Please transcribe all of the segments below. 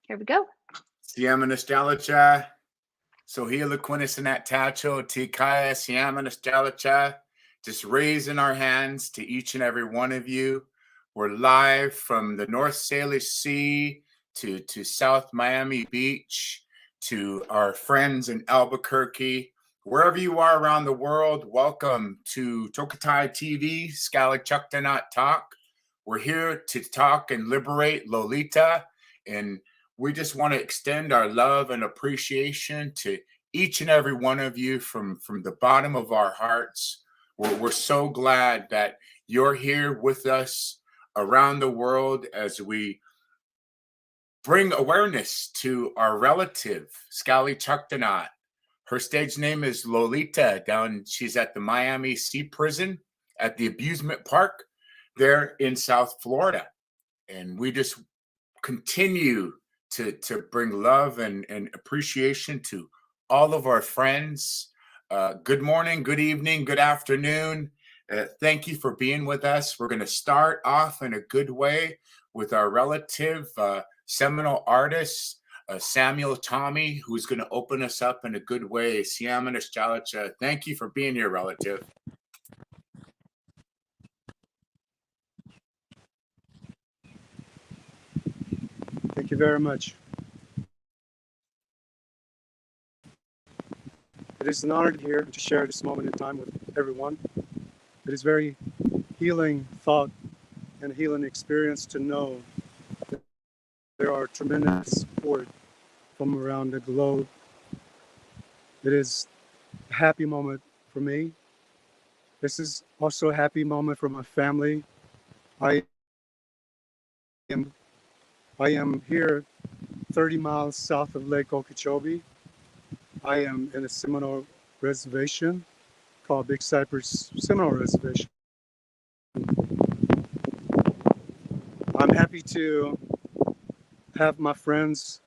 Here we go. Siama Sk'aliCh'elh, Sk'aliCh'elh-tenaut, Tikaya, Siama Sk'aliCh'elh. Just raising our hands to each and every one of you. We're live from the North Salish Sea to South Miami Beach, to our friends in Albuquerque. Wherever you are around the world, welcome to TokiTV, Sk'aliCh'elh-tenaut Talk. We're here to talk and liberate Lolita, and we just want to extend our love and appreciation to each and every one of you from the bottom of our hearts. We're so glad that you're here with us around the world as we bring awareness to our relative, Sk'aliCh'elh-tenaut. Her stage name is Lolita. She's at the Miami Sea Prison at the amusement park there in South Florida. And we just continue to bring love and appreciation to all of our friends. Good morning, good evening, good afternoon. Thank you for being with us. We're going to start off in a good way with our relative, seminal artist, Samuel Tommy, who's going to open us up in a good way. Siama Sk'aliCh'elh, thank you for being here, relative. Thank you very much. It is an honor to be here to share this moment in time with everyone. It is very healing thought and healing experience to know that there are tremendous support from around the globe. It is a happy moment for me. This is also a happy moment for my family. I am here 30 miles south of Lake Okeechobee. I am in a Seminole reservation called Big Cypress Seminole Reservation. I'm happy to have my friends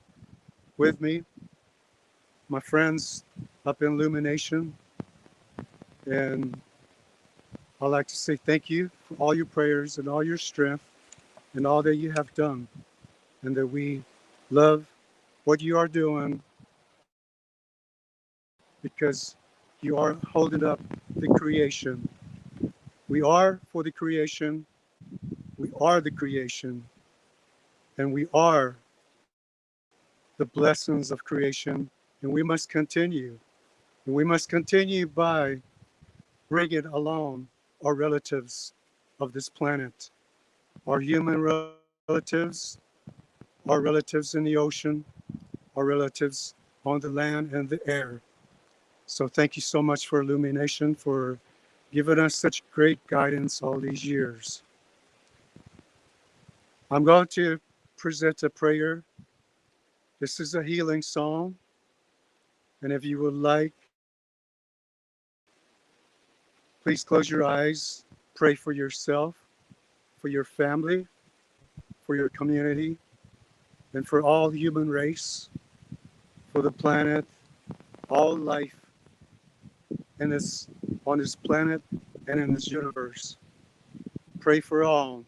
with me, my friends up in Illumination, and I'd like to say thank you for all your prayers and all your strength and all that you have done, and that we love what you are doing because you are holding up the creation. We are for the creation. We are the creation. And we are the blessings of creation. And we must continue. And we must continue by bringing along our relatives of this planet, our human relatives, our relatives in the ocean, our relatives on the land and the air. So thank you so much for Illumination, for giving us such great guidance all these years. I'm going to present a prayer. This is a healing song. And if you would like, please close your eyes, pray for yourself, for your family, for your community, and for all human race, for the planet, all life on this planet and in this universe. Pray for all.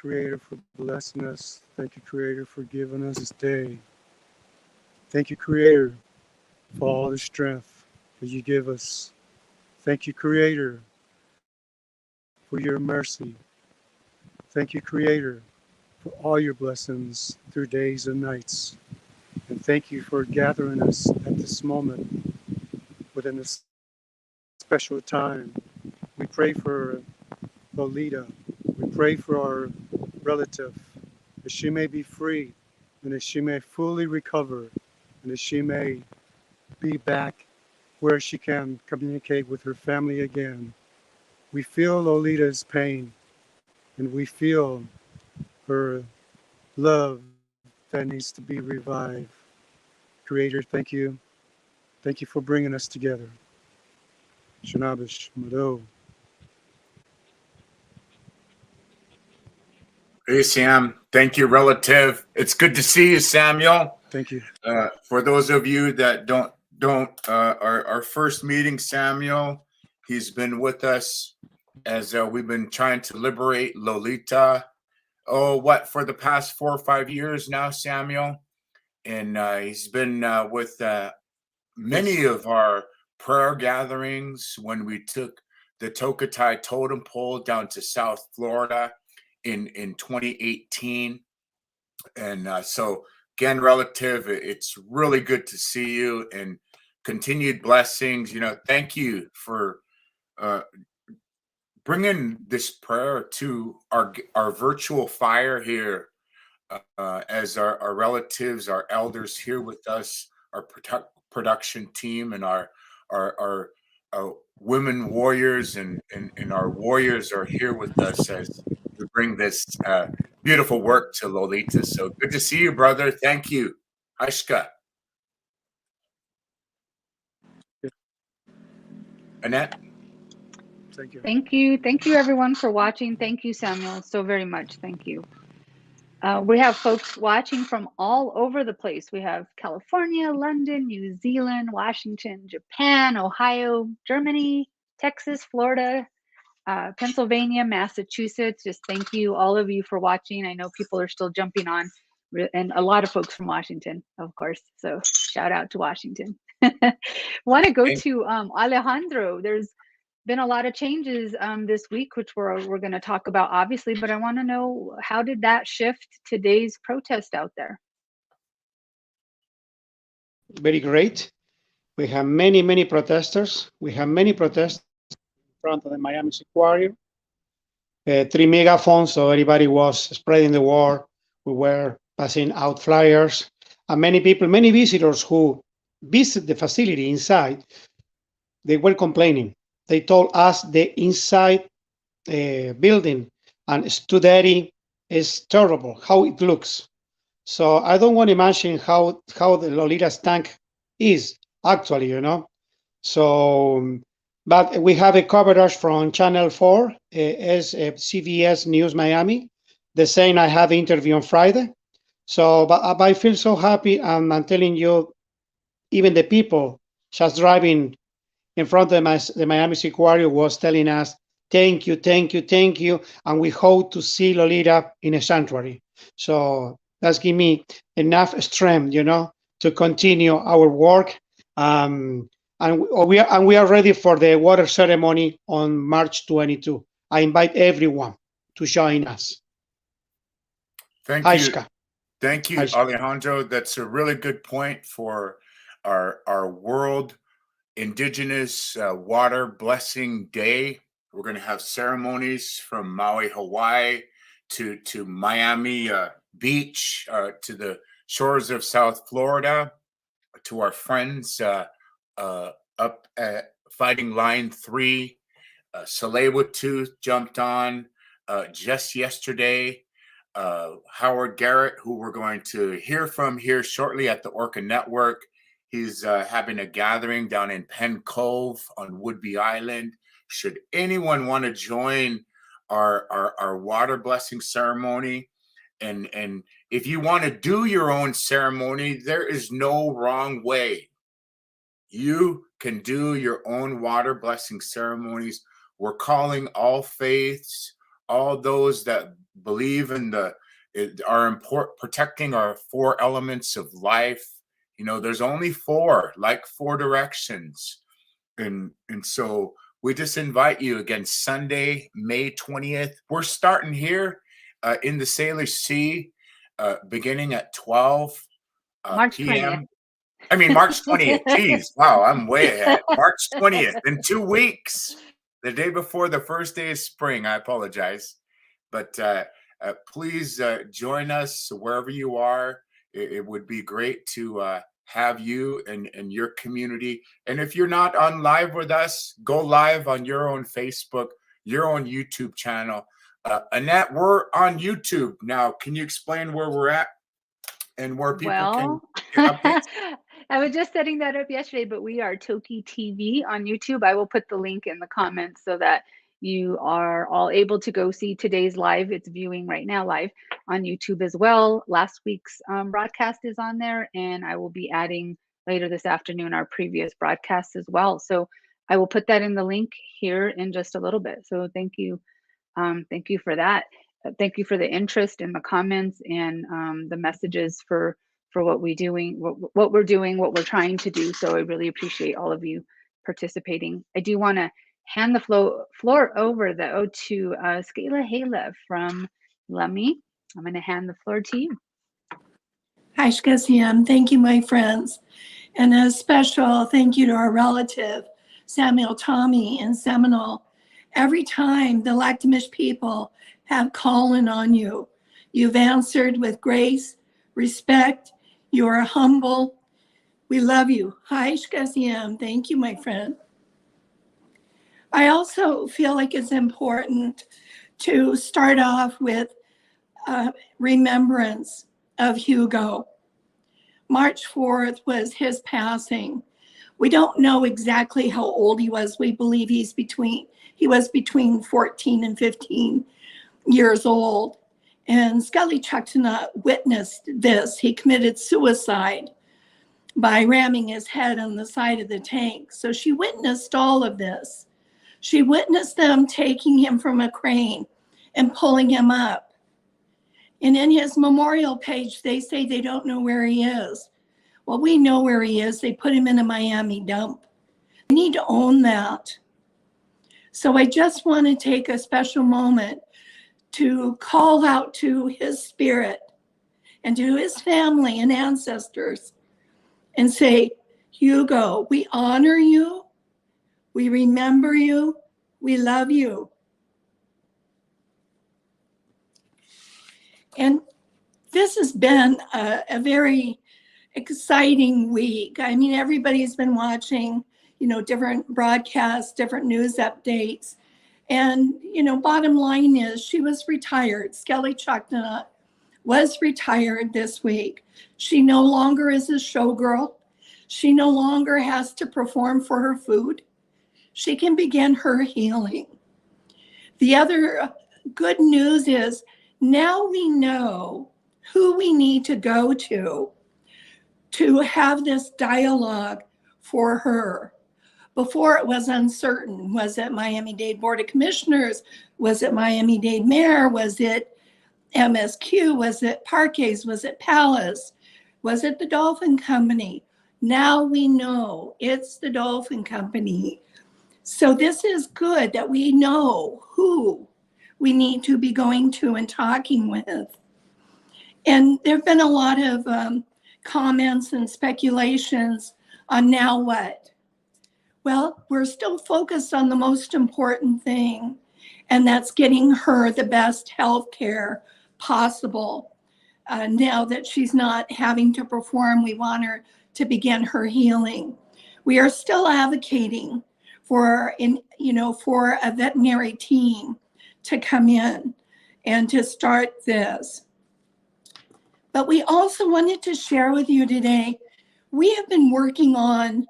Creator, for blessing us. Thank you, Creator, for giving us this day. Thank you, Creator, for all the strength that you give us. Thank you, Creator, for your mercy. Thank you, Creator, for all your blessings through days and nights. And thank you for gathering us at this moment within this special time. We pray for Lolita. We pray for our relative, that she may be free and that she may fully recover and that she may be back where she can communicate with her family again. We feel Lolita's pain and we feel her love that needs to be revived. Creator, thank you. Thank you for bringing us together. Shanabish, Mado. Hey, Sam. Thank you, relative. It's good to see you, Samuel. Thank you. For those of you that don't our first meeting, Samuel, he's been with us as we've been trying to liberate Lolita. Oh, what, for the past 4 or 5 years now, Samuel? And he's been with many of our prayer gatherings when we took the TokiTV totem pole down to South Florida in 2018. And so again, relative, it's really good to see you and continued blessings. Thank you for bringing this prayer to our virtual fire here, as our relatives, our elders here with us, our production team, and our women warriors and our warriors are here with us as we bring this beautiful work to Lolita. So good to see you, brother. Thank you. Aishka. Annette. Thank you. Thank you. Thank you, everyone, for watching. Thank you, Samuel, so very much. Thank you. We have folks watching from all over the place. We have California, London, New Zealand, Washington, Japan, Ohio, Germany, Texas, Florida, Pennsylvania, Massachusetts. Just thank you, all of you, for watching. I know people are still jumping on, and a lot of folks from Washington, of course. So shout out to Washington. Want to go to Alejandro. There's been a lot of changes this week, which we're going to talk about, obviously, but I want to know, how did that shift today's protest out there? Very great. We have many protesters. We have many protesters in front of the Miami Aquarium. 3 megaphones, so everybody was spreading the word. We were passing out flyers. And many people, many visitors who visit the facility inside, they were complaining. They told us the inside building and Studeri is terrible, how it looks. So I don't want to imagine how the Lolita's tank is actually, So, but we have a coverage from Channel 4, as CBS News Miami. The same, I have an interview on Friday. So, but I feel so happy, and I'm telling you, even the people just driving in front of the Miami Aquarium was telling us, thank you, and we hope to see Lolita in a sanctuary. So that's give me enough strength, to continue our work. And we are ready for the water ceremony on March 22. I invite everyone to join us. Thank Aishka. you. Thank you, Aishka. Alejandro. That's a really good point for our World Indigenous Water Blessing Day. We're going to have ceremonies from Maui, Hawaii to Miami Beach, to the shores of South Florida, to our friends up at Fighting Line 3. Tsleil-Waututh jumped on just yesterday. Howard Garrett, who we're going to hear from here shortly at the Orca Network. He's having a gathering down in Penn Cove on Woodby Island. Should anyone want to join our water blessing ceremony, and if you want to do your own ceremony, there is no wrong way. You can do your own water blessing ceremonies. We're calling all faiths, all those that believe in protecting our 4 elements of life. You know, there's only 4, like 4 directions. And so we just invite you again, Sunday, May 20th. We're starting here in the Salish Sea, beginning at 12 March p.m. 20th. I mean, March 20th. Geez, wow, I'm way ahead. March 20th, in 2 weeks, the day before the first day of spring. I apologize. But please join us wherever you are. It would be great to have you and your community. And if you're not on live with us, go live on your own Facebook, your own YouTube channel. Annette, we're on YouTube now. Can you explain where we're at and where people can get updates? I was just setting that up yesterday, but we are TokiTV on YouTube. I will put the link in the comments so that you are all able to go see today's live. It's viewing right now live on YouTube as well. Last week's broadcast is on there, and I will be adding later this afternoon our previous broadcasts as well. So I will put that in the link here in just a little bit. So thank you. Thank you for that. Thank you for the interest in the comments and the messages for what we're doing, what we're trying to do. So I really appreciate all of you participating. I do want to hand the floor over though to Sk'aliCh'elh-tenaut from Lummi. I'm going to hand the floor to you. Hi, Sk'aliCh'elh. Thank you, my friends. And a special thank you to our relative, Samuel Tommy in Seminole. Every time the Lactamish people have calling on you, you've answered with grace, respect. You are humble. We love you. Hi, Sk'aliCh'elh. Thank you, my friend. I also feel like it's important to start off with remembrance of Hugo. March 4th was his passing. We don't know exactly how old he was. We believe he was between 14 and 15 years old. And Sk'aliCh'elh-tenaut witnessed this. He committed suicide by ramming his head on the side of the tank. So she witnessed all of this. She witnessed them taking him from a crane and pulling him up. And in his memorial page, they say they don't know where he is. Well, we know where he is. They put him in a Miami dump. We need to own that. So I just want to take a special moment to call out to his spirit and to his family and ancestors and say, Hugo, we honor you. We remember you. We love you. And this has been a very exciting week. I mean, everybody's been watching, different broadcasts, different news updates. And, bottom line is she was retired. Sk'aliCh'elh-tenaut was retired this week. She no longer is a showgirl. She no longer has to perform for her food. She can begin her healing. The other good news is now we know who we need to go to have this dialogue for her. Before it was uncertain. Was it Miami-Dade Board of Commissioners? Was it Miami-Dade Mayor? Was it MSQ? Was it Parques? Was it Palace? Was it the Dolphin Company? Now we know it's the Dolphin Company. So this is good that we know who we need to be going to and talking with. And there have been a lot of comments and speculations on now what? Well, we're still focused on the most important thing, and that's getting her the best health care possible. Now that she's not having to perform, we want her to begin her healing. We are still advocating for a veterinary team to come in and to start this. But we also wanted to share with you today, we have been working on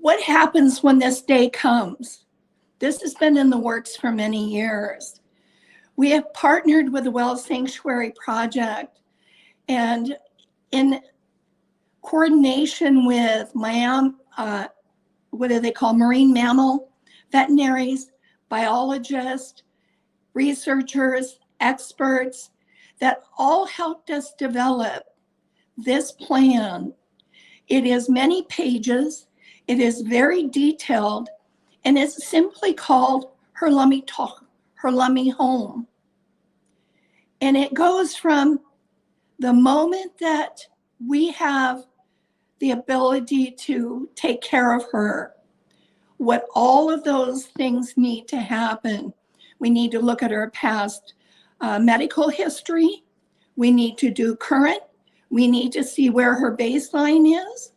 what happens when this day comes. This has been in the works for many years. We have partnered with the Well Sanctuary Project, and in coordination with marine mammal veterinaries, biologists, researchers, experts that all helped us develop this plan. It is many pages, it is very detailed, and it's simply called Her Home. And it goes from the moment that we have the ability to take care of her, what all of those things need to happen. We need to look at her past medical history. We need to do current. We need to see where her baseline is.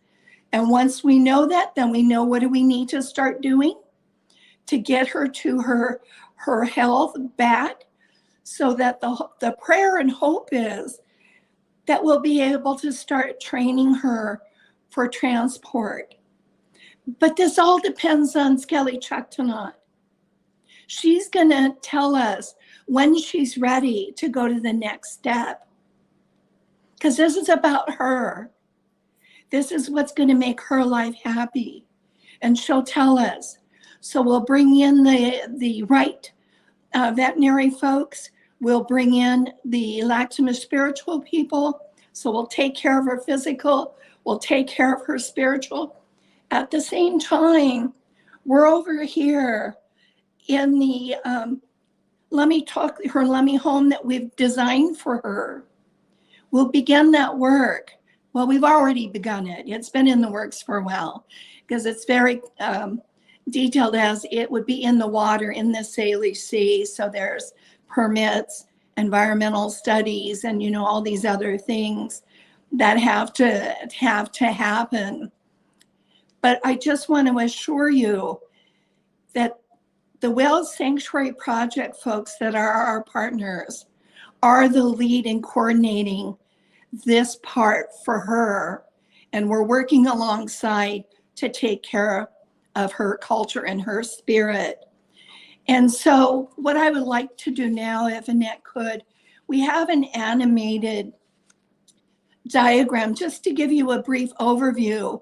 And once we know that, then we know what do we need to start doing to get her to her health back, so that the prayer and hope is that we'll be able to start training her for transport. But this all depends on Sk'aliCh'elh-tenaut. She's going to tell us when she's ready to go to the next step. Because this is about her. This is what's going to make her life happy. And she'll tell us. So we'll bring in the right veterinary folks. We'll bring in the Lactamus spiritual people. So we'll take care of her physical. We'll take care of her spiritual. At the same time, we're over here in the her Lummi home that we've designed for her. We'll begin that work. Well, we've already begun it. It's been in the works for a while because it's very detailed, as it would be in the water in the Salish Sea. So there's permits, environmental studies, and all these other things that have to happen. But I just want to assure you that the Whale Sanctuary Project folks that are our partners are the lead in coordinating this part for her. And we're working alongside to take care of her culture and her spirit. And so what I would like to do now, if Annette could, we have an animated diagram just to give you a brief overview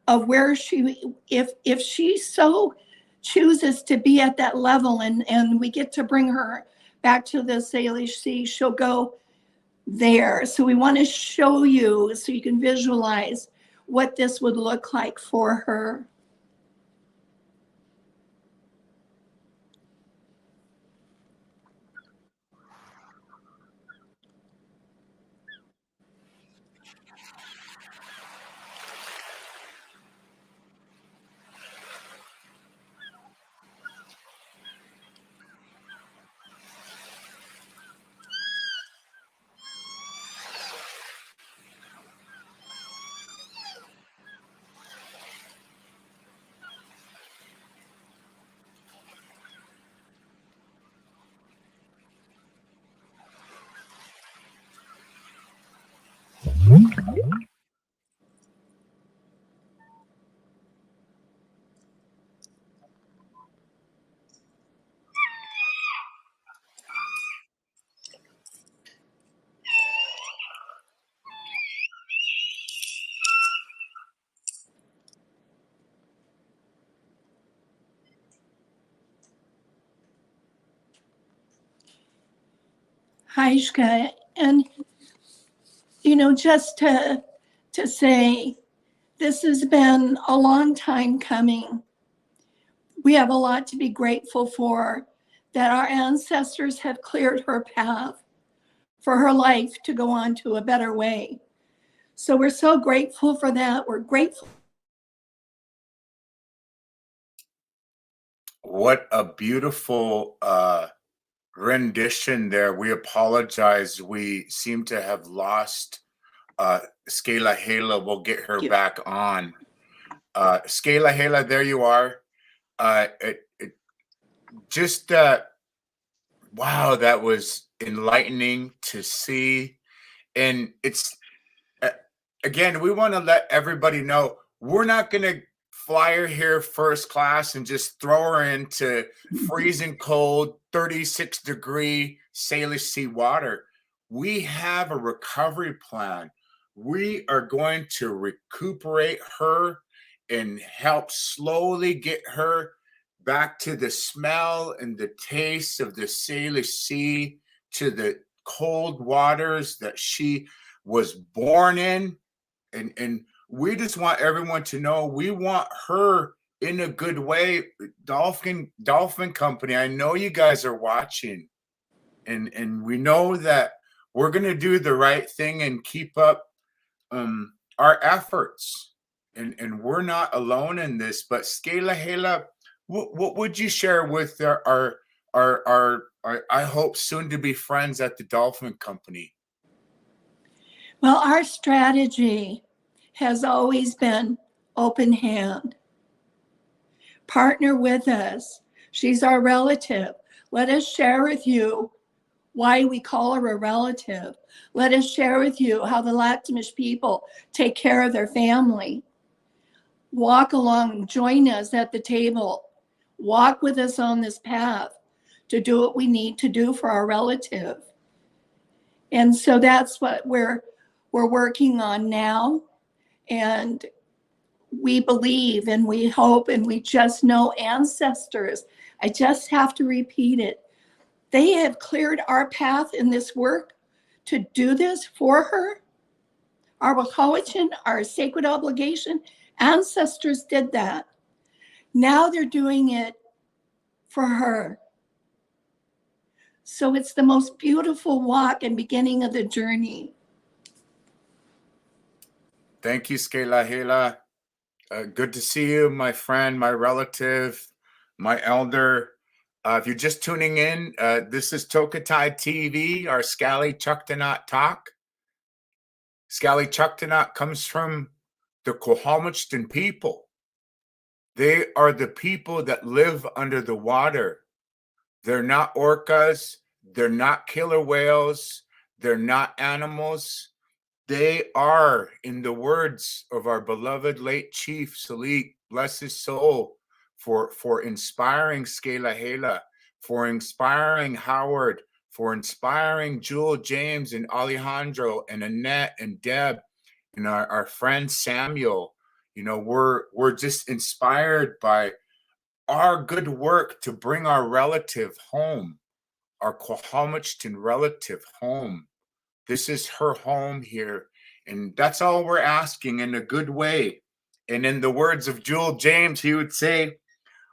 of where if she so chooses to be at that level, and we get to bring her back to the Salish Sea, she'll go there. So we want to show you so you can visualize what this would look like for her. Hi, Shka. And, just to say, this has been a long time coming. We have a lot to be grateful for, that our ancestors have cleared her path for her life to go on to a better way. So we're so grateful for that. We're grateful. What a beautiful rendition there. We apologize. We seem to have lost Sk'aliCh'elh. We'll get her back on. Sk'aliCh'elh, there you are. Wow, that was enlightening to see. And it's, again, we want to let everybody know, we're not going to fly her here first class and just throw her into freezing cold 36-degree Salish Sea water. We have a recovery plan. We are going to recuperate her and help slowly get her back to the smell and the taste of the Salish Sea, to the cold waters that she was born in. And we just want everyone to know we want her in a good way. Dolphin Company, I know you guys are watching, and we know that we're going to do the right thing and keep up our efforts. And we're not alone in this. But Sk'aliCh'elh-tenaut, what would you share with our I hope soon to be friends at the Dolphin Company? Well, our strategy has always been open hand. Partner with us. She's our relative. Let us share with you why we call her a relative. Let us share with you how the Lak'tamish people take care of their family. Walk along, join us at the table. Walk with us on this path to do what we need to do for our relative. And so that's what we're working on now. And we believe and we hope and we just know ancestors. I just have to repeat it. They have cleared our path in this work to do this for her. Our Sk'aliCh'elh-tenaut, our sacred obligation, ancestors did that. Now they're doing it for her. So it's the most beautiful walk and beginning of the journey. Thank you, Sk'aliCh'elh-tenaut. Good to see you, my friend, my relative, my elder. If you're just tuning in, this is TokiTV, our Sk'aliCh'elh-tenaut talk. Sk'aliCh'elh-tenaut comes from the Sk'aliCh'elh-tenaut people. They are the people that live under the water. They're not orcas. They're not killer whales. They're not animals. They are, in the words of our beloved late chief, Sk'aliCh'elh, bless his soul, for inspiring Sk'aliCh'elh-tenaut, for inspiring Howard, for inspiring Jewel, James, and Alejandro, and Annette, and Deb, and our friend Samuel. You know, we're just inspired by our good work to bring our relative home, our Sk'aliCh'elh-tenaut relative home. This is her home here. And that's all we're asking, in a good way. And in the words of Jewel James, he would say,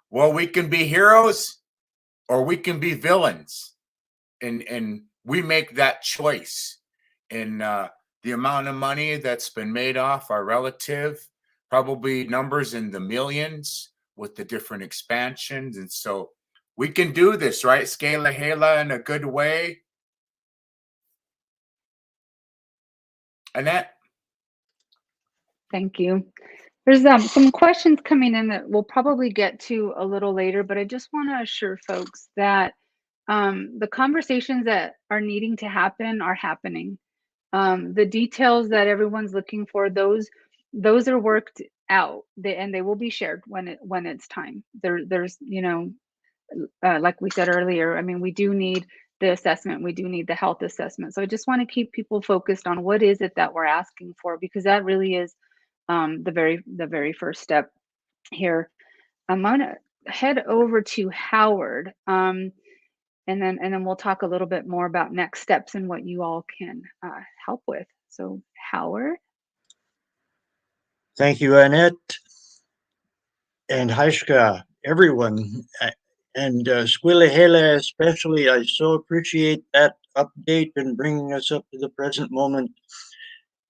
well, we can be heroes or we can be villains. And we make that choice. And the amount of money that's been made off our relative, probably numbers in the millions with the different expansions. And so we can do this, right? Sk'aliCh'elh-tenaut in a good way. Annette? Thank you. There's some questions coming in that we'll probably get to a little later, but I just want to assure folks that the conversations that are needing to happen are happening. The details that everyone's looking for, those are worked out, and they will be shared when it's time. There's, you know, like we said earlier, I mean, we do need the assessment, we do need the health assessment. So I just want to keep people focused on what is it that we're asking for, because that really is the very first step here. I'm gonna head over to Howard, and then we'll talk a little bit more about next steps and what you all can help with. So Howard. Thank you, Annette and Haishka, everyone, and Sk'aliCh'elh-tenaut especially. I so appreciate that update and bringing us up to the present moment.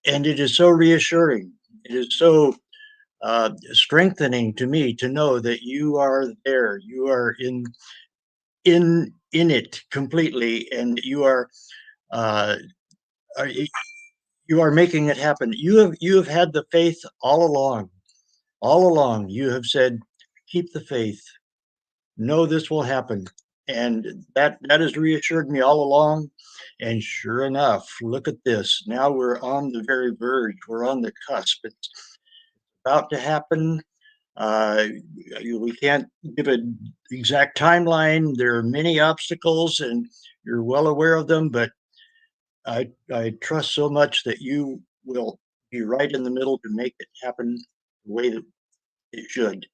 And it is so reassuring. It is so strengthening to me to know that you are there. You are in it completely, and you are making it happen. You have had the faith all along. All along, you have said, keep the faith. Know this will happen. And that has reassured me all along. And sure enough, look at this. Now we're on the very verge. We're on the cusp. It's about to happen. We can't give an exact timeline. There are many obstacles, and you're well aware of them. But I trust so much that you will be right in the middle to make it happen the way that it should.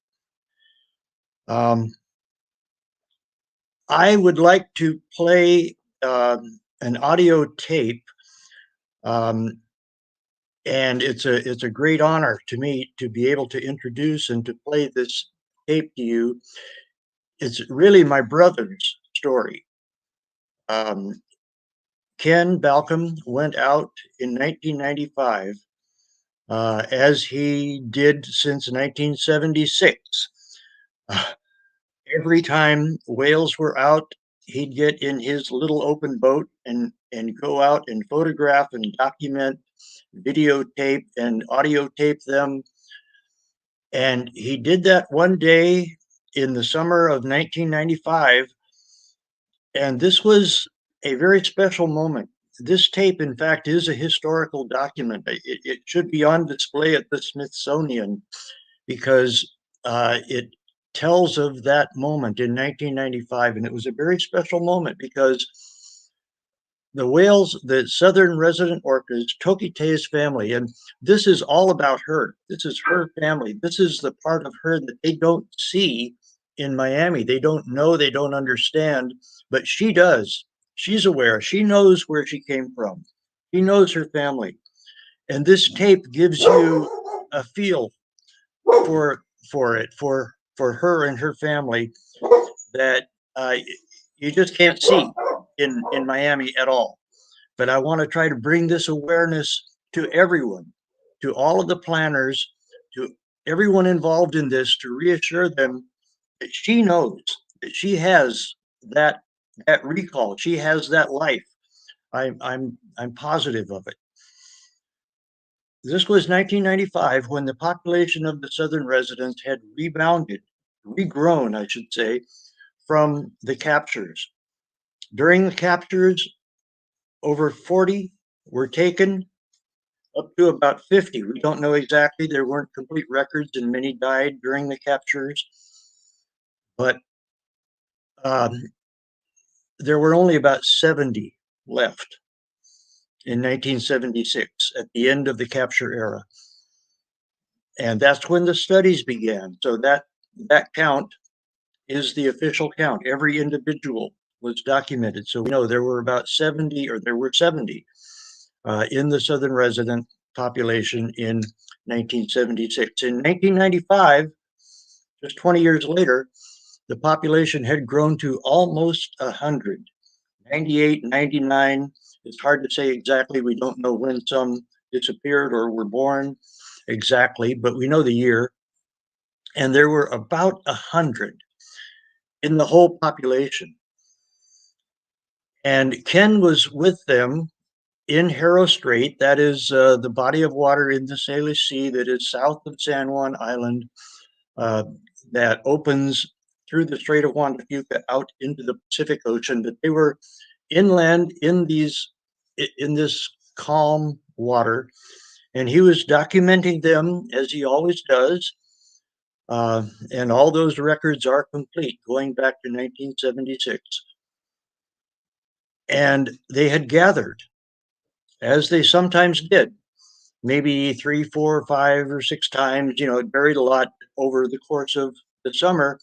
I would like to play an audio tape, and it's a great honor to me to be able to introduce and to play this tape to you. It's really my brother's story. Ken Balcom went out in 1995, as he did since 1976. Every time whales were out, he'd get in his little open boat and go out and photograph and document, videotape and audio tape them. And he did that one day in the summer of 1995. And this was a very special moment. This tape, in fact, is a historical document. It should be on display at the Smithsonian because it tells of that moment in 1995. And it was a very special moment because the whales, the southern resident orcas, TokiTV's family, and this is all about her. This is her family. This is the part of her that they don't see in Miami. They don't know, they don't understand, but she does. She's aware. She knows where she came from. She knows her family. And this tape gives you a feel for it, for her and her family that you just can't see in Miami at all. But I want to try to bring this awareness to everyone, to all of the planners, to everyone involved in this, to reassure them that she knows, that she has that recall, she has that life. I'm positive of it. This was 1995 when the population of the southern residents had regrown, I should say, from the captures. During the captures, over 40 were taken, up to about 50. We don't know exactly. There weren't complete records, and many died during the captures. But there were only about 70 left in 1976 at the end of the capture era. And that's when the studies began. So that count is the official count. Every individual was documented. So we know there were about 70, or there were 70 in the southern resident population in 1976. In 1995, just 20 years later, the population had grown to almost 100, 98, 99. It's hard to say exactly. We don't know when some disappeared or were born exactly, but we know the year. And there were about 100 in the whole population. And Ken was with them in Haro Strait. That is the body of water in the Salish Sea that is south of San Juan Island, that opens through the Strait of Juan de Fuca out into the Pacific Ocean. But they were inland in this calm water, and he was documenting them as he always does. And all those records are complete, going back to 1976. And they had gathered, as they sometimes did, maybe 3, 4, 5, or 6 times. It varied a lot over the course of the summer,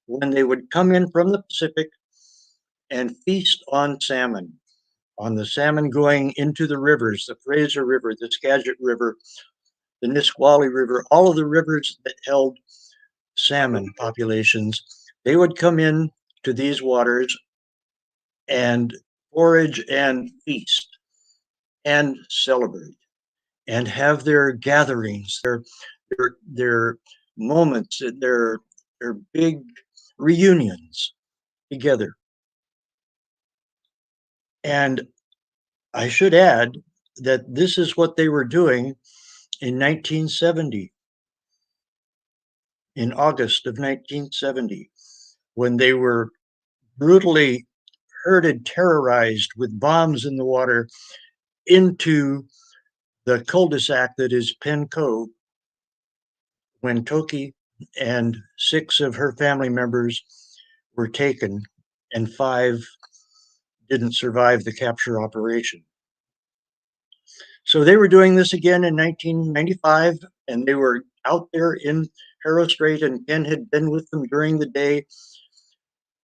when they would come in from the Pacific and feast on salmon, on the salmon going into the rivers, the Fraser River, the Skagit River, the Nisqually River, all of the rivers that held salmon populations. They would come in to these waters and forage and feast and celebrate and have their gatherings, their moments, their big reunions together. And I should add that this is what they were doing in 1970, in August of 1970, when they were brutally herded, terrorized with bombs in the water into the cul-de-sac that is Penn Cove, when Toki and 6 of her family members were taken, and 5 didn't survive the capture operation. So they were doing this again in 1995, and they were out there in Haro Strait, and Ken had been with them during the day.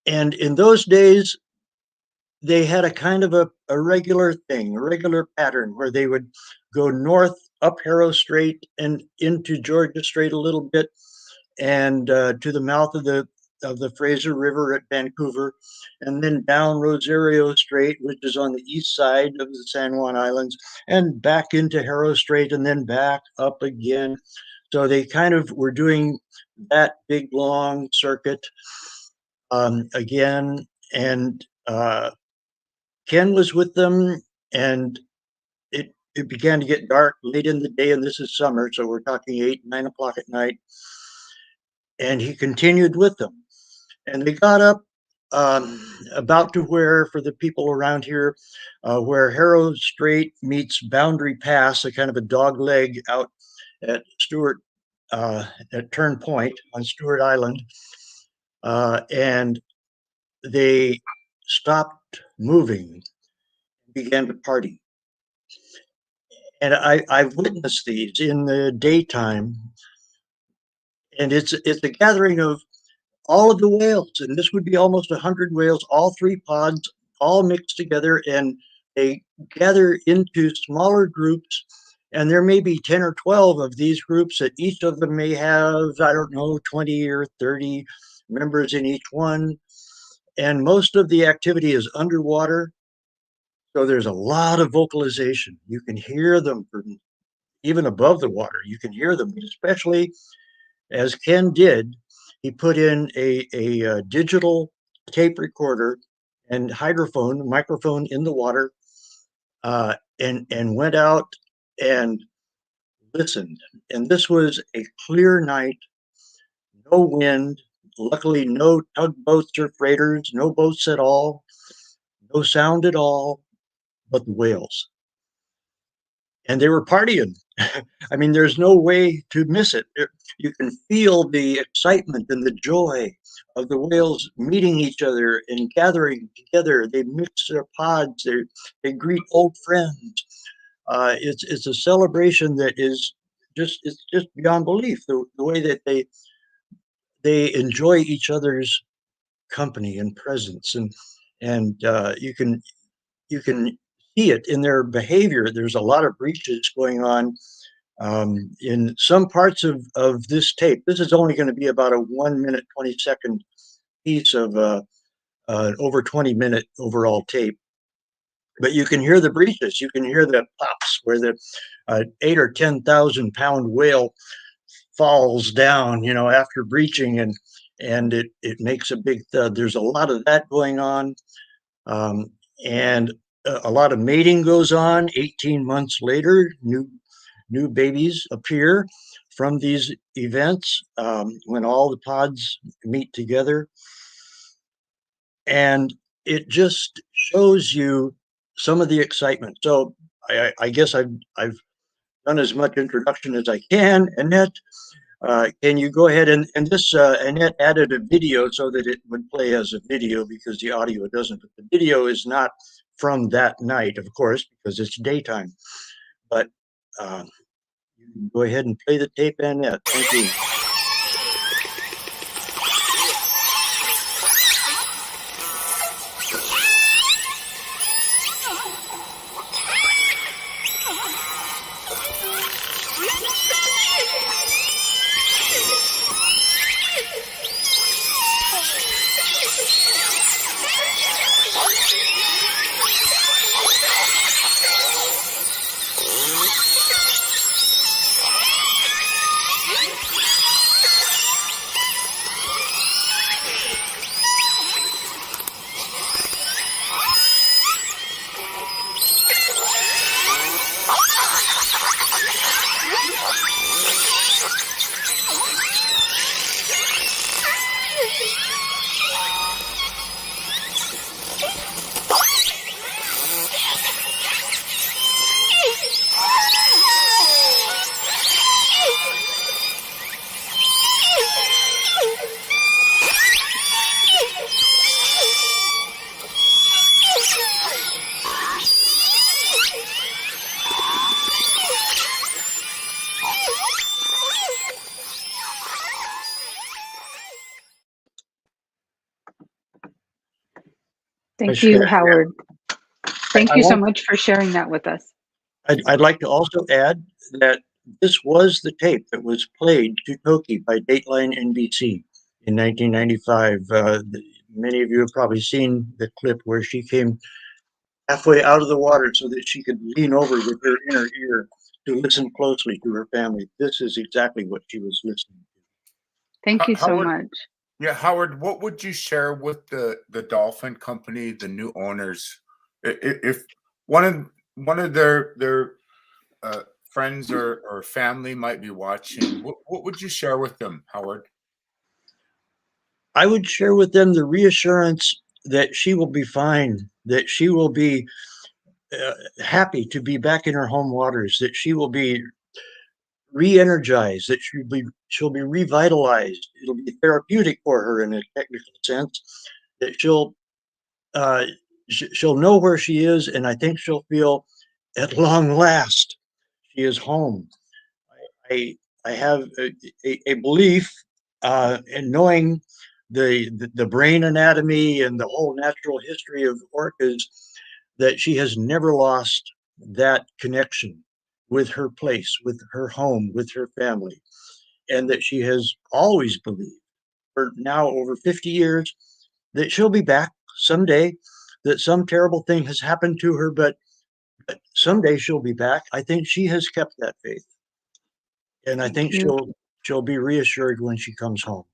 And in those days, they had a kind of a regular thing, a regular pattern where they would go north up Harrow Strait and into Georgia Strait a little bit, and to the mouth of the Fraser River at Vancouver, and then down Rosario Strait, which is on the east side of the San Juan Islands, and back into Harrow Strait, and then back up again. So they kind of were doing that big long circuit again, and Ken was with them, and it began to get dark late in the day, and this is summer, so we're talking 8, 9 o'clock at night. And he continued with them. And they got up about to where, for the people around here, where Harrow Strait meets Boundary Pass, a kind of a dog leg out at Stewart, at Turn Point on Stewart Island. And they stopped moving, began to party. And I've witnessed these in the daytime, and it's a gathering of all of the whales, and this would be almost 100 whales, all 3 pods, all mixed together, and they gather into smaller groups, and there may be 10 or 12 of these groups that each of them may have, I don't know, 20 or 30 members in each one, and most of the activity is underwater. So there's a lot of vocalization. You can hear them from even above the water. You can hear them, especially as Ken did. He put in a digital tape recorder and microphone in the water, and went out and listened. And this was a clear night, no wind, luckily no tugboats or freighters, no boats at all, no sound at all, but the whales. And they were partying. I mean, there's no way to miss it. You can feel the excitement and the joy of the whales meeting each other and gathering together. They mix their pods. They greet old friends. It's a celebration that is just beyond belief. The way that they enjoy each other's company and presence, and you can see it in their behavior. There's a lot of breaches going on in some parts of this tape. This is only going to be about a 1 minute, 20-second piece of over 20-minute overall tape. But you can hear the breaches. You can hear the pops where the 8 or 10,000 pound whale falls down, after breaching, and it makes a big thud. There's a lot of that going on. And a lot of mating goes on. 18 months later, new babies appear from these events when all the pods meet together. And it just shows you some of the excitement. So I guess I've done as much introduction as I can. Annette, can you go ahead and this, Annette added a video so that it would play as a video because the audio doesn't. But the video is not from that night, of course, because it's daytime. But you can go ahead and play the tape, Annette. Thank you. Thank you, Howard. Thank I you so want- much for sharing that with us. I'd like to also add that this was the tape that was played to Toki by Dateline NBC in 1995. Many of you have probably seen the clip where she came halfway out of the water so that she could lean over with her inner ear to listen closely to her family. This is exactly what she was listening to. Thank you so Howard, much. yeah, Howard, what would you share with the dolphin company, the new owners, if one of their friends or family might be watching? What would you share with them, Howard? I would share with them the reassurance that she will be fine, that she will be happy to be back in her home waters, that she will be re-energized, that she'll be revitalized. It'll be therapeutic for her in a technical sense. That she'll know where she is, and I think she'll feel, at long last, she is home. I have a belief in knowing the brain anatomy and the whole natural history of orcas, that she has never lost that connection with her place, with her home, with her family, and that she has always believed for now over 50 years that she'll be back someday, that some terrible thing has happened to her, but someday she'll be back. I think she has kept that faith. And I think she'll be reassured when she comes home.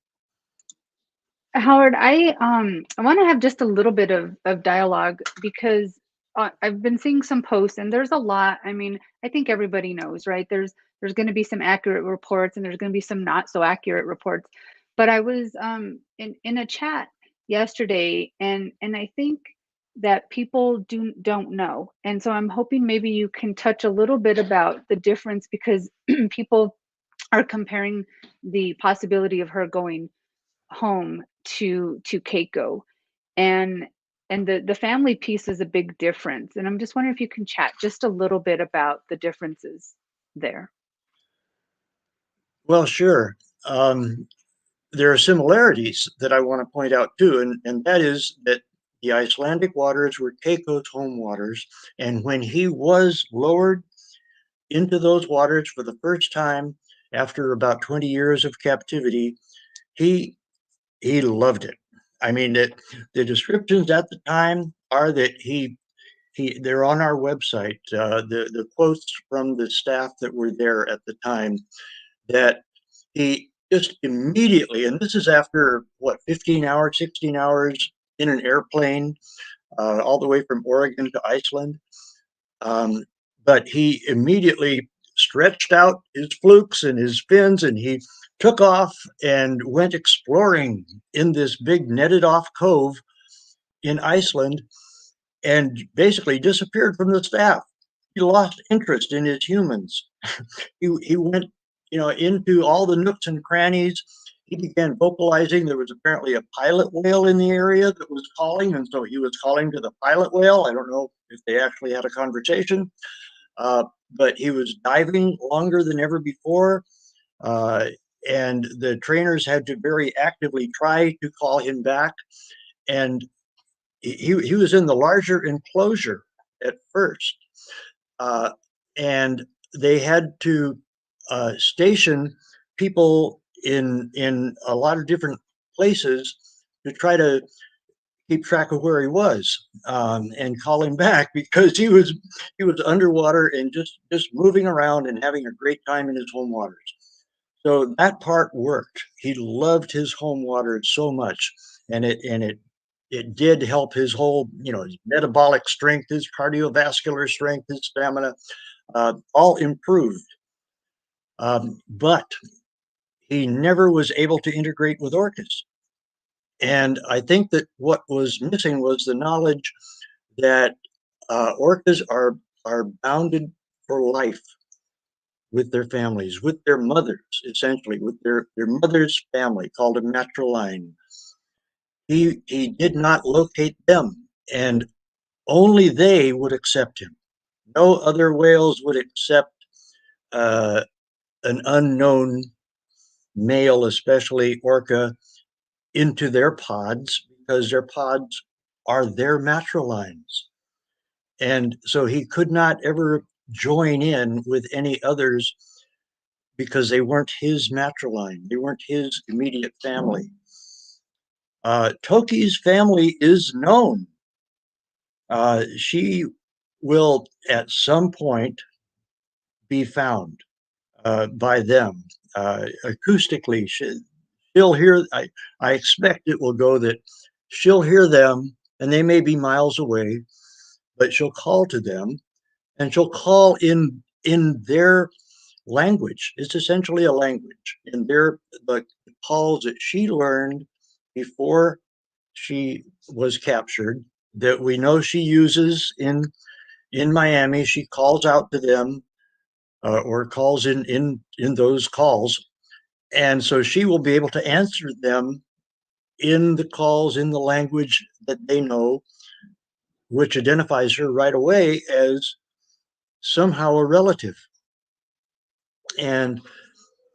Howard, I want to have just a little bit of dialogue because I've been seeing some posts and there's a lot. I mean, I think everybody knows, right? There's going to be some accurate reports and there's going to be some not so accurate reports. But I was in a chat yesterday and I think that people don't know. And so I'm hoping maybe you can touch a little bit about the difference because people are comparing the possibility of her going home to Keiko, and the family piece is a big difference. And I'm just wondering if you can chat just a little bit about the differences there. Well, sure. There are similarities that I want to point out too, and that is that the Icelandic waters were Keiko's home waters, and when he was lowered into those waters for the first time after about 20 years of captivity, he loved it. I mean, the descriptions at the time are that they're on our website. The quotes from the staff that were there at the time, that he just immediately, and this is after what, 15 hours, 16 hours in an airplane, all the way from Oregon to Iceland. But he immediately stretched out his flukes and his fins, and he took off and went exploring in this big netted off cove in Iceland and basically disappeared from the staff. He lost interest in his humans. He went, into all the nooks and crannies. He began vocalizing. There was apparently a pilot whale in the area that was calling, and so he was calling to the pilot whale. I don't know if they actually had a conversation, but he was diving longer than ever before. And the trainers had to very actively try to call him back. And he was in the larger enclosure at first. And they had to station people in a lot of different places to try to keep track of where he was, and call him back, because he was underwater and just moving around and having a great time in his home waters. So that part worked. He loved his home waters so much, and it did help his whole, his metabolic strength, his cardiovascular strength, his stamina, all improved. But he never was able to integrate with orcas. And I think that what was missing was the knowledge that orcas are bounded for life with their families, with their mothers, essentially, with their mother's family, called a matriline. He did not locate them, and only they would accept him. No other whales would accept an unknown male, especially orca, into their pods, because their pods are their matrolines. And so he could not ever join in with any others because they weren't his matroline. They weren't his immediate family. Toki's family is known. She will at some point be found by them. Acoustically, she'll hear, I expect it will go that she'll hear them, and they may be miles away, but she'll call to them, and she'll call in their language. It's essentially a language in the calls that she learned before she was captured, that we know she uses in Miami. She calls out to them, or calls in those calls, and so she will be able to answer them in the calls in the language that they know, which identifies her right away as somehow a relative. And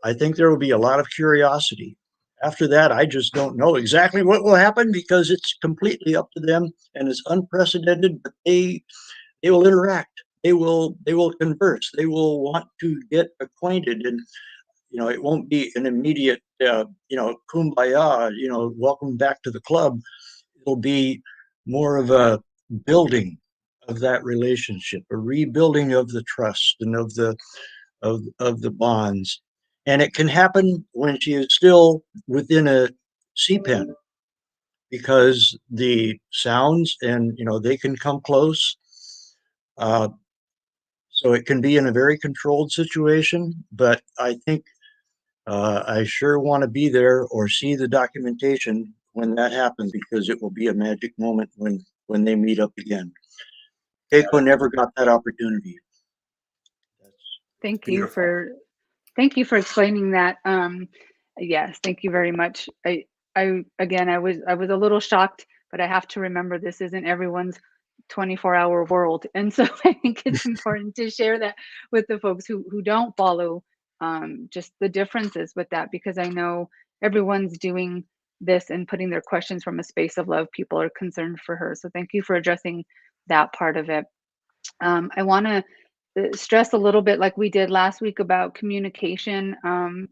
I think there will be a lot of curiosity. After that, I just don't know exactly what will happen because it's completely up to them and it's unprecedented, but they will interact. They will converse. They will want to get acquainted, and it won't be an immediate kumbaya, welcome back to the club. It'll be more of a building of that relationship, a rebuilding of the trust and of the bonds. And it can happen when she is still within a sea pen, because the sounds and they can come close. So it can be in a very controlled situation, but I think I sure want to be there or see the documentation when that happens, because it will be a magic moment when they meet up again. Keiko never got that opportunity. Thank you Beautiful. for explaining that. Yes, thank you very much. I was a little shocked, but I have to remember this isn't everyone's 24-hour world, and so I think it's important to share that with the folks who don't follow just the differences with that, because I know everyone's doing this and putting their questions from a space of love. People are concerned for her, so thank you for addressing that part of it. I want to stress a little bit, like we did last week, about communication.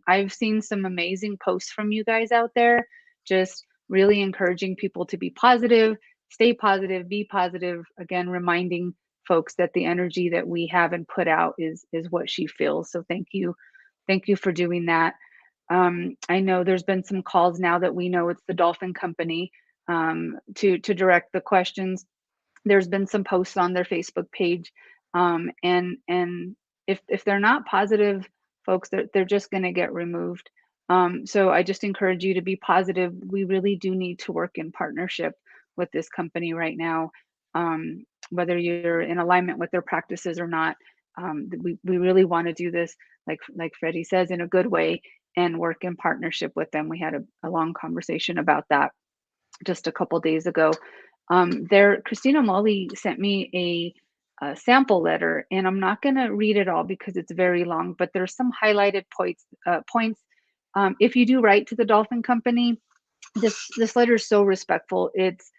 I've seen some amazing posts from you guys out there, just really encouraging people to be positive, stay positive, be positive. Again, reminding folks that the energy that we have and put out is what she feels. So thank you for doing that. I know there's been some calls now that we know it's the Dolphin Company to direct the questions. There's been some posts on their Facebook page, and if they're not positive, folks, they're just going to get removed. So I just encourage you to be positive. We really do need to work in partnership with this company right now, whether you're in alignment with their practices or not. We really want to do this, like Freddie says, in a good way, and work in partnership with them. We had a long conversation about that just a couple days ago. Christina Molly sent me a sample letter, and I'm not going to read it all because it's very long, but there's some highlighted points. If you do write to the Dolphin Company, this letter is so respectful. It's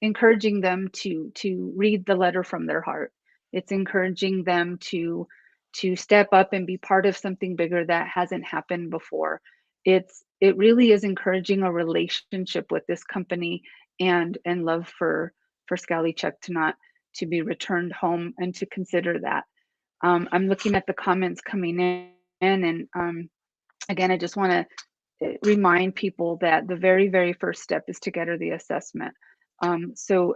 encouraging them to read the letter from their heart. It's encouraging them to step up and be part of something bigger that hasn't happened before. It really is encouraging a relationship with this company and love for Sk'aliCh'elh-tenaut to be returned home, and to consider that. I'm looking at the comments coming in, and again, I just want to remind people that the very, very first step is to get her the assessment. So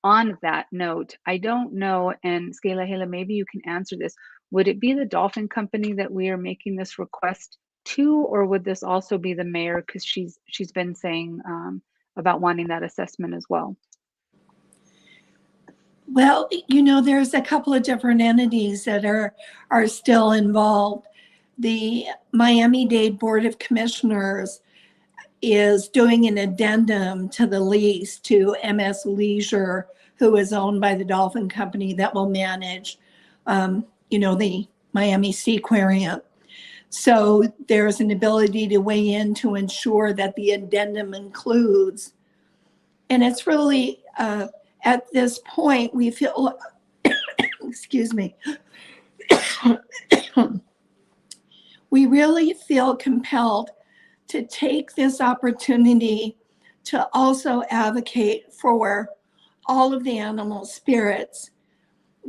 on that note, I don't know, and Sk'aliCh'elh, maybe you can answer this. Would it be the Dolphin Company that we are making this request to, or would this also be the mayor, because she's been saying about wanting that assessment as well? Well, there's a couple of different entities that are still involved. The Miami-Dade Board of Commissioners is doing an addendum to the lease to MS Leisure, who is owned by the Dolphin Company, that will manage, the Miami Seaquarium. So there's an ability to weigh in to ensure that the addendum includes And it's really, at this point, we feel, excuse me, we really feel compelled to take this opportunity to also advocate for all of the animal spirits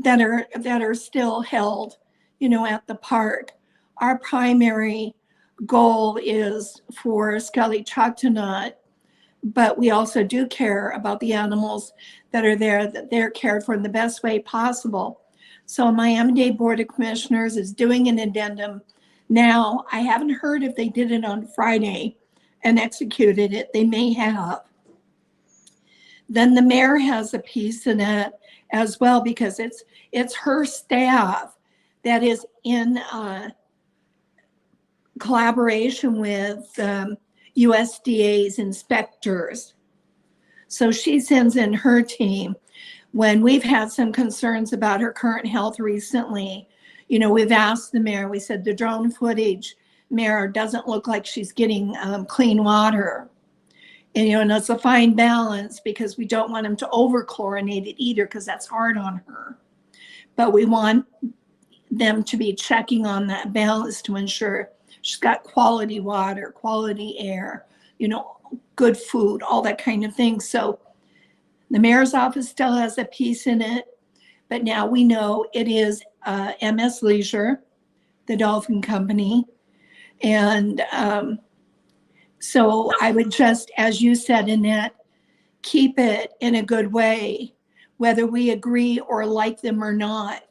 that are still held, at the park. Our primary goal is for Sk'aliCh'elh-tenaut, but we also do care about the animals that are there, that they're cared for in the best way possible. So Miami-Dade Board of Commissioners is doing an addendum now. I haven't heard if they did it on Friday and executed it. They may have. Then the mayor has a piece in it as well, because it's her staff that is in collaboration with USDA's inspectors. So she sends in her team. When we've had some concerns about her current health recently, we've asked the mayor, we said the drone footage, mayor, doesn't look like she's getting clean water. And it's a fine balance, because we don't want them to over chlorinate it either, because that's hard on her. But we want them to be checking on that balance to ensure she's got quality water, quality air, good food, all that kind of thing. So the mayor's office still has a piece in it, but now we know it is MS Leisure, the dolphin company. And so I would just, as you said, Annette, keep it in a good way, whether we agree or like them or not.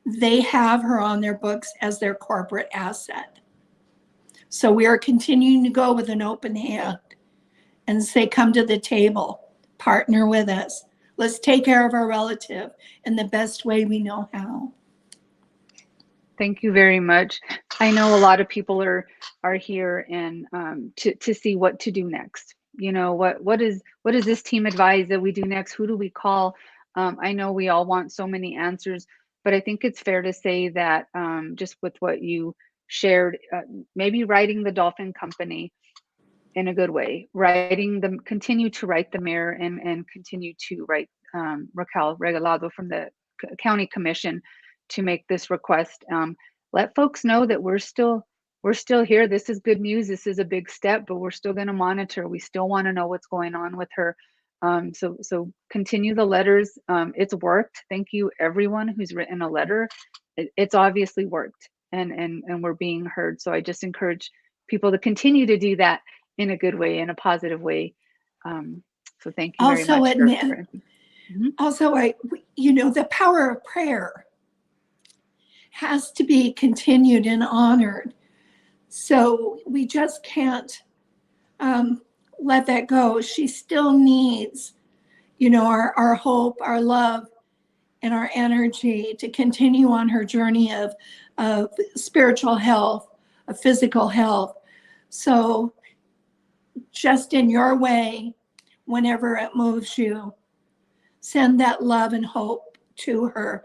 They have her on their books as their corporate asset. So we are continuing to go with an open hand and say, come to the table, partner with us. Let's take care of our relative in the best way we know how. Thank you very much. I know a lot of people are here and to see what to do next. What does this team advise that we do next? Who do we call? I know we all want so many answers, but I think it's fair to say that just with what you shared, maybe writing the dolphin company in a good way, continue to write the mayor and continue to write Raquel Regalado from the county commission to make this request. Let folks know that we're still here. This is good news. This is a big step, but we're still going to monitor. We still want to know what's going on with her. So continue the letters. It's worked. Thank you, everyone who's written a letter. It's obviously worked, and we're being heard. So I just encourage people to continue to do that in a good way, in a positive way. So thank you very Also, much. Also, the power of prayer has to be continued and honored. So we just can't let that go. She still needs, our hope, our love, and our energy to continue on her journey of spiritual health, of physical health. So just in your way, whenever it moves you, send that love and hope to her,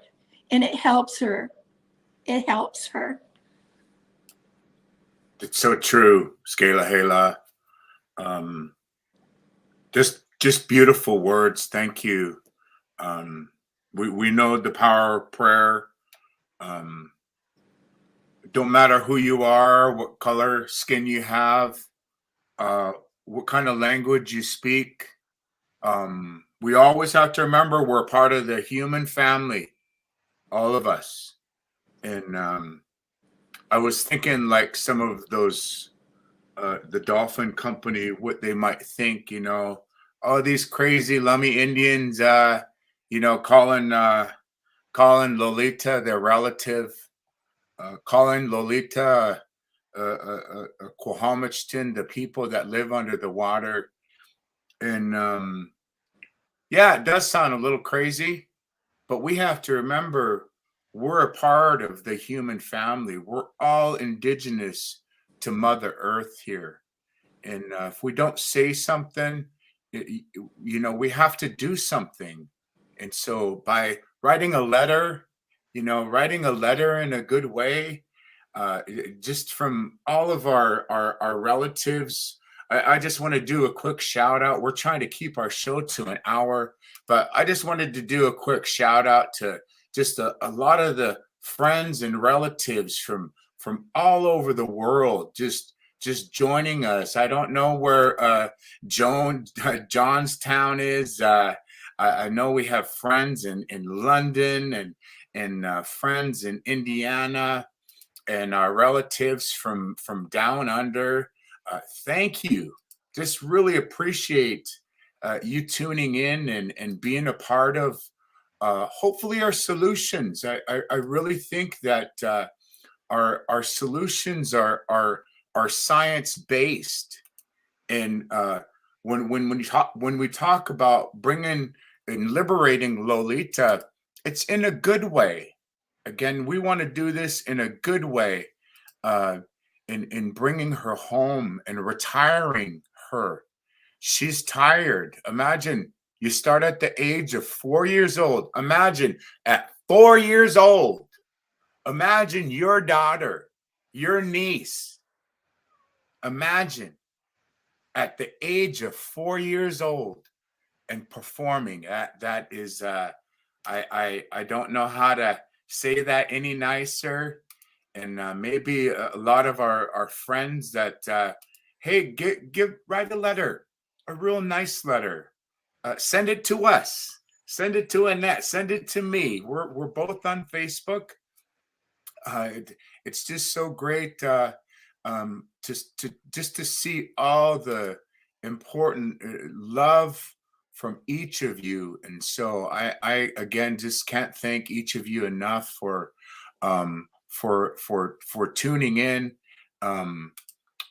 and it helps her. It helps her. It's so true, Sk'aliCh'elh. Just beautiful words. Thank you. We know the power of prayer. Don't matter who you are, what color skin you have, what kind of language you speak. We always have to remember we're part of the human family, all of us. And I was thinking, like, some of those, the dolphin company, what they might think, oh, these crazy Lummi Indians, calling Lolita their relative, calling Lolita Quahomachton, the people that live under the water. And yeah, it does sound a little crazy, but we have to remember we're a part of the human family. We're all indigenous to Mother Earth here. And if we don't say something, we have to do something. And so by writing a letter, writing a letter in a good way, just from all of our relatives I just want to do a quick shout out. We're trying to keep our show to an hour, but I just wanted to do a quick shout out to just a lot of the friends and relatives from all over the world, just joining us. I don't know where Johnstown is. I know we have friends in London and friends in Indiana and our relatives from down under. Thank you. Just really appreciate you tuning in and being a part of hopefully our solutions. I really think that our solutions are science based, and when we talk about bringing and liberating Lolita, it's in a good way. Again, we want to do this in a good way, in bringing her home and retiring her. She's tired. Imagine you start at the age of 4 years old. Imagine at 4 years old. Imagine your daughter, your niece. Imagine at the age of 4 years old and performing. That is I don't know how to say that any nicer. And maybe a lot of our friends that hey, write a letter, a real nice letter. Send it to us. Send it to Annette. Send it to me. We're both on Facebook. It's just so great just to see all the important love from each of you. And so I again just can't thank each of you enough for tuning in.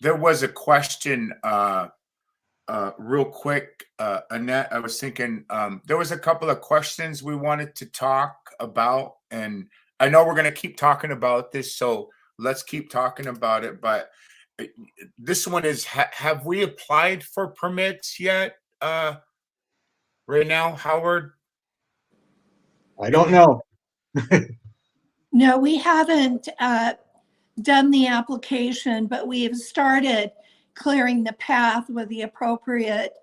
There was a question real quick, Annette. I was thinking there was a couple of questions we wanted to talk about, and I know we're going to keep talking about this, so let's keep talking about it. But this one is: have we applied for permits yet? Right now, Howard? I don't know. No, we haven't done the application, but we have started clearing the path with the appropriate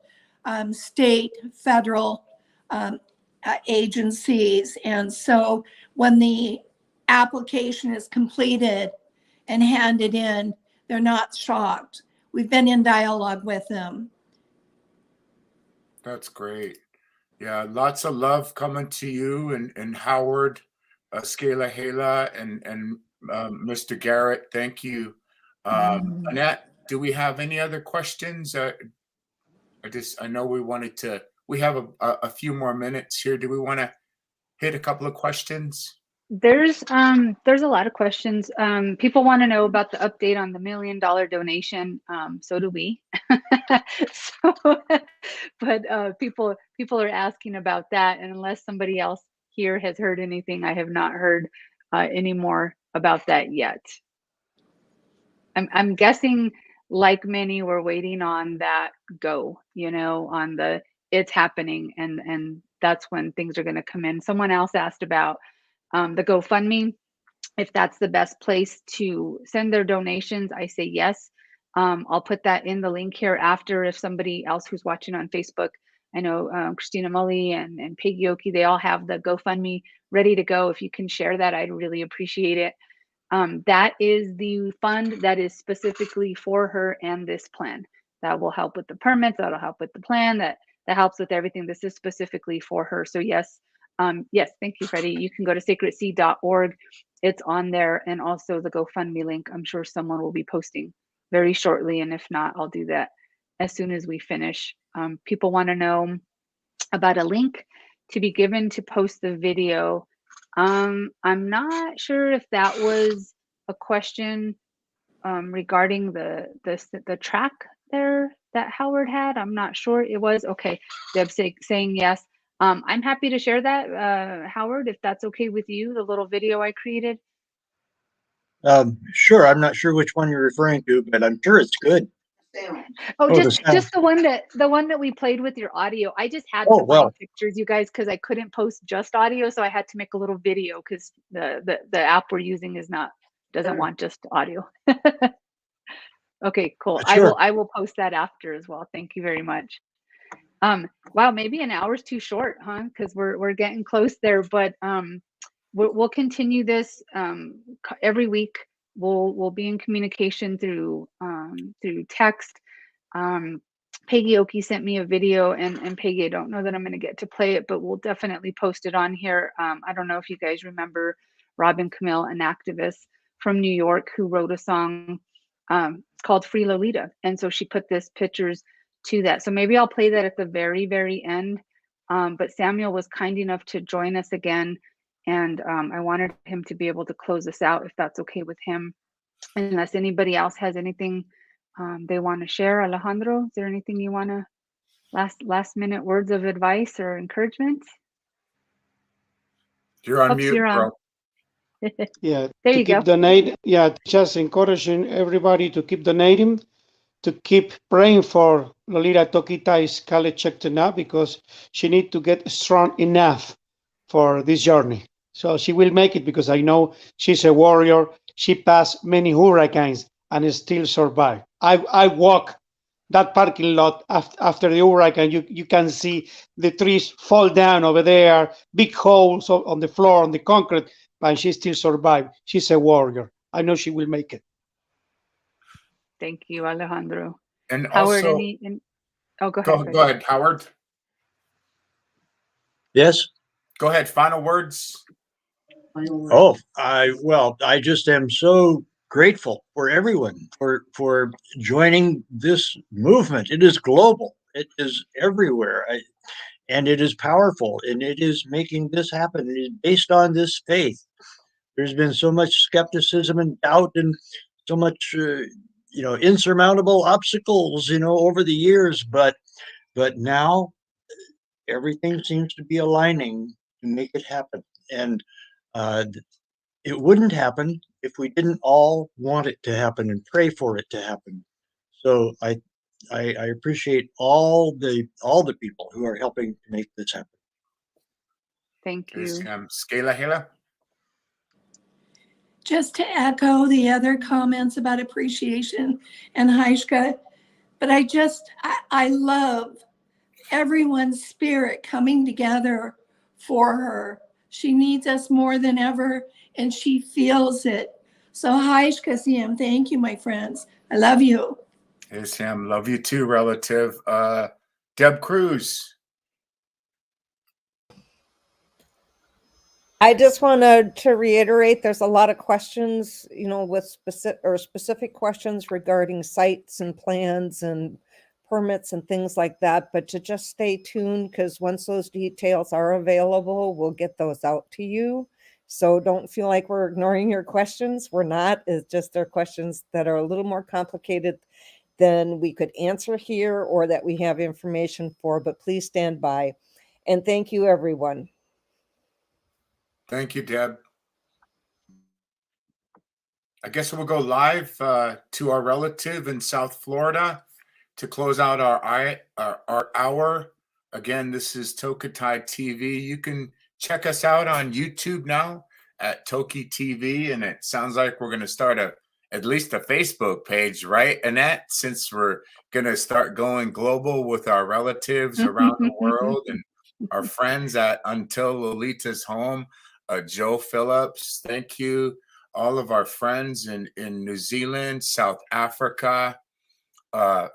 state, federal agencies. And so when the application is completed and handed in, they're not shocked. We've been in dialogue with them. That's great. Yeah, lots of love coming to you and Howard, Sk'aliCh'elh-tenaut, and Mr. Garrett. Thank you. Annette, do we have any other questions? I know we have a few more minutes here. Do we want to hit a couple of questions? There's a lot of questions. People want to know about the update on the $1 million donation. So do we. So, but people are asking about that, and unless somebody else here has heard anything, I have not heard any more about that yet. I'm guessing, like many, we're waiting on that go, on the it's happening, and that's when things are going to come in. Someone else asked about the GoFundMe, if that's the best place to send their donations. I say yes. I'll put that in the link here after. If somebody else who's watching on Facebook, I know Christina Mully and Peggy Oki, they all have the GoFundMe ready to go. If you can share that, I'd really appreciate it. That is the fund that is specifically for her and this plan. That will help with the permits. That'll help with the plan. That helps with everything. This is specifically for her. So yes, yes, thank you, Freddie. You can go to sacredseed.org. It's on there, and also the GoFundMe link. I'm sure someone will be posting very shortly, and if not, I'll do that as soon as we finish. People want to know about a link to be given to post the video. I'm not sure if that was a question regarding the track there that Howard had. I'm not sure it was. Okay, Deb saying yes. I'm happy to share that, Howard, if that's okay with you, the little video I created. Sure. I'm not sure which one you're referring to, but I'm sure it's good. Oh, Oh, just the one that we played with your audio. I just had Oh, to well. find pictures, you guys, because I couldn't post just audio, so I had to make a little video because the app we're using doesn't want just audio. Okay, cool. Sure. I will post that after as well. Thank you very much. Wow, maybe an hour's too short, huh? Because we're getting close there, but we'll continue this every week. We'll be in communication through text. Peggy Oki sent me a video, and Peggy, I don't know that I'm going to get to play it, but we'll definitely post it on here. I don't know if you guys remember Robin Camille, an activist from New York who wrote a song. It's called Free Lolita, and so she put this pictures to that. So maybe I'll play that at the very, very end. But Samuel was kind enough to join us again, and I wanted him to be able to close us out if that's okay with him. Unless anybody else has anything they want to share. Alejandro, is there anything you want to last minute words of advice or encouragement? You're on Oops, mute, you're on. bro. Yeah, There to you keep go. donating. Yeah, just encouraging everybody to keep donating, to keep praying for Lolita Tokitai's Sk'aliCh'elh-tenaut, because she needs to get strong enough for this journey. So she will make it, because I know she's a warrior. She passed many hurricanes and still survived. I walk that parking lot after the hurricane. You can see the trees fall down over there, big holes on the floor, on the concrete, but she still survived. She's a warrior. I know she will make it. Thank you, Alejandro. And Howard, also, oh, go ahead. go ahead, Howard. Yes. Go ahead. Final words. Oh, I just am so grateful for everyone for joining this movement. It is global. It is everywhere. And it is powerful, and it is making this happen. It is based on this faith. There's been so much skepticism and doubt, and so much, insurmountable obstacles, over the years. But now everything seems to be aligning to make it happen. And it wouldn't happen if we didn't all want it to happen and pray for it to happen. So I appreciate all the people who are helping to make this happen. Thank you. Sk'aliCh'elh-tenaut. Just to echo the other comments about appreciation and Haishka, but I love everyone's spirit coming together for her. She needs us more than ever, and she feels it. So Haishka, Siam, thank you, my friends. I love you. Hey, Sam, love you too, relative. Deb Cruz. I just wanted to reiterate, there's a lot of questions, with specific questions regarding sites and plans and permits and things like that, but to just stay tuned, because once those details are available, we'll get those out to you. So don't feel like we're ignoring your questions. We're not. It's just they're questions that are a little more complicated than we could answer here or that we have information for, but please stand by. And thank you, everyone. Thank you, Deb. I guess we'll go live to our relative in South Florida to close out our hour. Again, this is TokiTV. You can check us out on YouTube now at TokiTV, and it sounds like we're going to start at least a Facebook page, right, Annette? Since we're going to start going global with our relatives around the world and our friends at Until Lolita's Home. Joe Phillips, thank you. All of our friends in New Zealand, South Africa,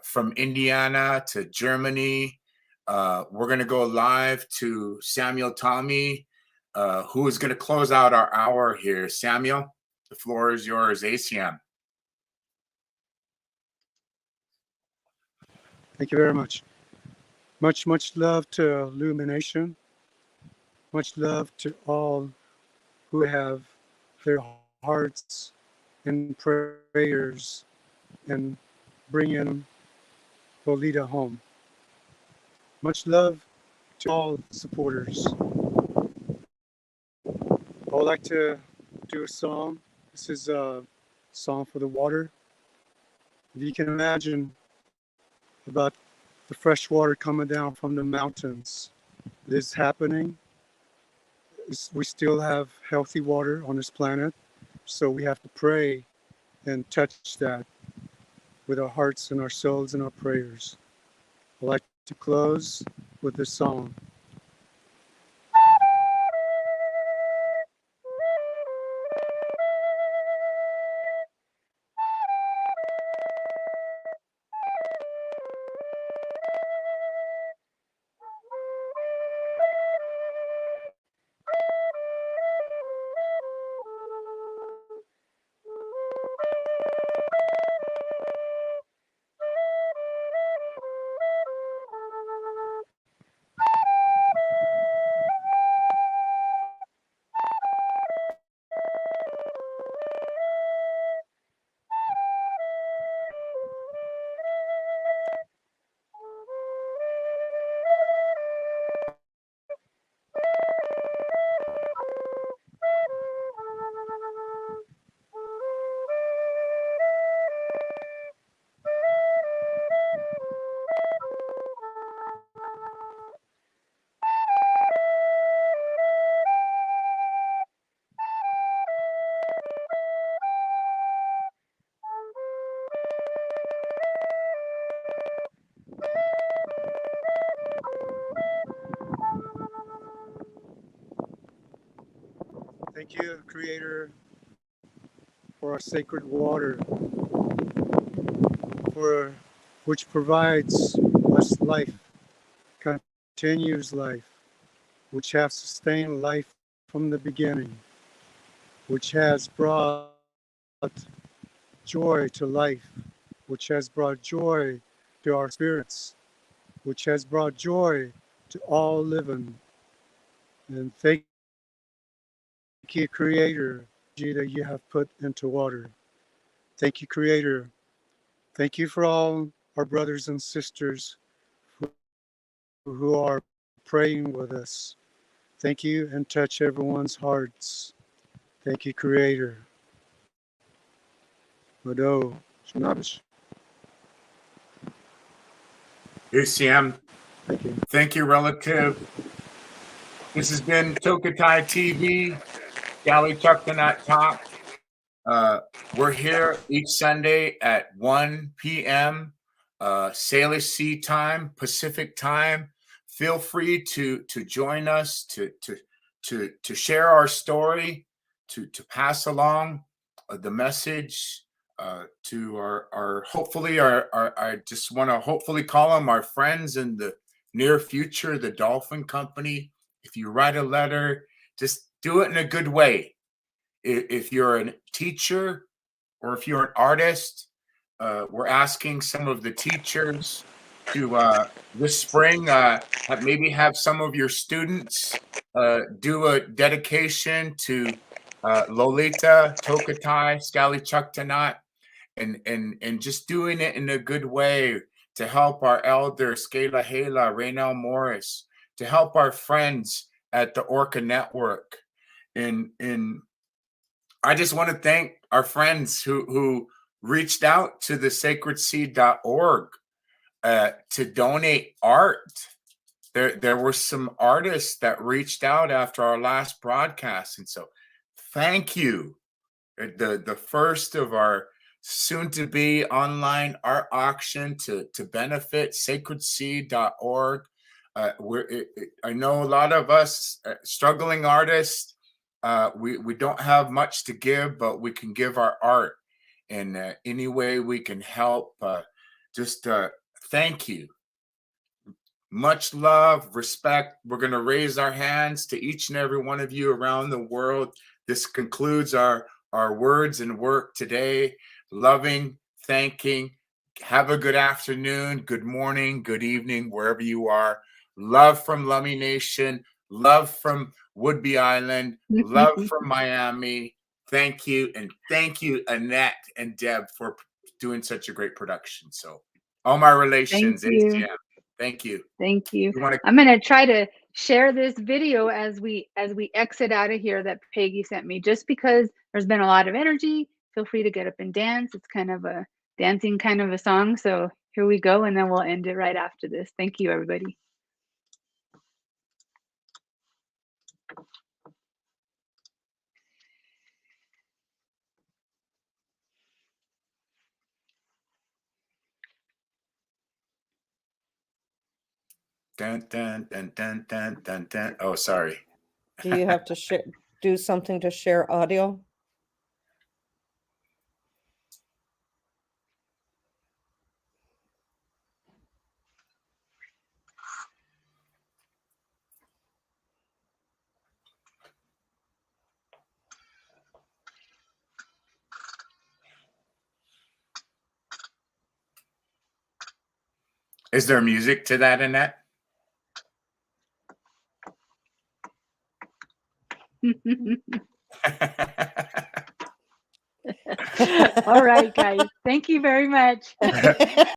from Indiana to Germany. We're going to go live to Samuel Tommy, who is going to close out our hour here. Samuel, the floor is yours. ACM. Thank you very much. Much love to Illumination. Much love to all who have their hearts and prayers and bringing Lolita home. Much love to all supporters. I would like to do a song. This is a song for the water. If you can imagine about the fresh water coming down from the mountains, this happening. We still have healthy water on this planet, so we have to pray and touch that. with our hearts and our souls and our prayers. I'd like to close with this song. Thank you, Creator, for our sacred water, for which provides us life, continues life, which has sustained life from the beginning, which has brought joy to life, which has brought joy to our spirits, which has brought joy to all living. And thank you, Creator, that you have put into water. Thank you, Creator. Thank you for all our brothers and sisters who are praying with us. Thank you, and touch everyone's hearts. Thank you, Creator. Mado, Shnabish. ACM, Thank you. thank you, relative. This has been TokiTV, Sk'aliCh'elh-tenaut Talk. We're here each Sunday at 1 p.m. Salish Sea time, Pacific time. Feel free to join us to share our story, to pass along the message to our hopefully our I just want to hopefully call them our friends in the near future, the Dolphin Company. If you write a letter, just do it in a good way. If you're a teacher or if you're an artist, we're asking some of the teachers to this spring maybe have some of your students do a dedication to Lolita, Tokatai, Sk'aliCh'elh-tenaut, and just doing it in a good way to help our elder Sk'aliCh'elh, Raynell Morris, to help our friends at the Orca Network. In I just want to thank our friends who reached out to the sacredseed.org to donate art. There were some artists that reached out after our last broadcast, and so thank you. The first of our soon-to-be online art auction to benefit sacredseed.org. I know a lot of us struggling artists. We don't have much to give, but we can give our art, and any way we can help. Just thank you. Much love, respect. We're going to raise our hands to each and every one of you around the world. This concludes our words and work today. Loving, thanking. Have a good afternoon, good morning, good evening, wherever you are. Love from Lummi Nation. Love from Woodby Island. Love from Miami. Thank you. And thank you, Annette and Deb, for doing such a great production. So all my relations, Thank you. ACM. Thank you. Thank you. You wanna- I'm going to try to share this video as we exit out of here that Peggy sent me, just because there's been a lot of energy. Feel free to get up and dance. It's kind of a dancing kind of a song. So here we go, and then we'll end it right after this. Thank you, everybody. Dun, dun, dun, dun, dun, dun, dun. Oh, sorry. Do you have to do something to share audio? Is there music to that, Annette? All right, guys. Thank you very much.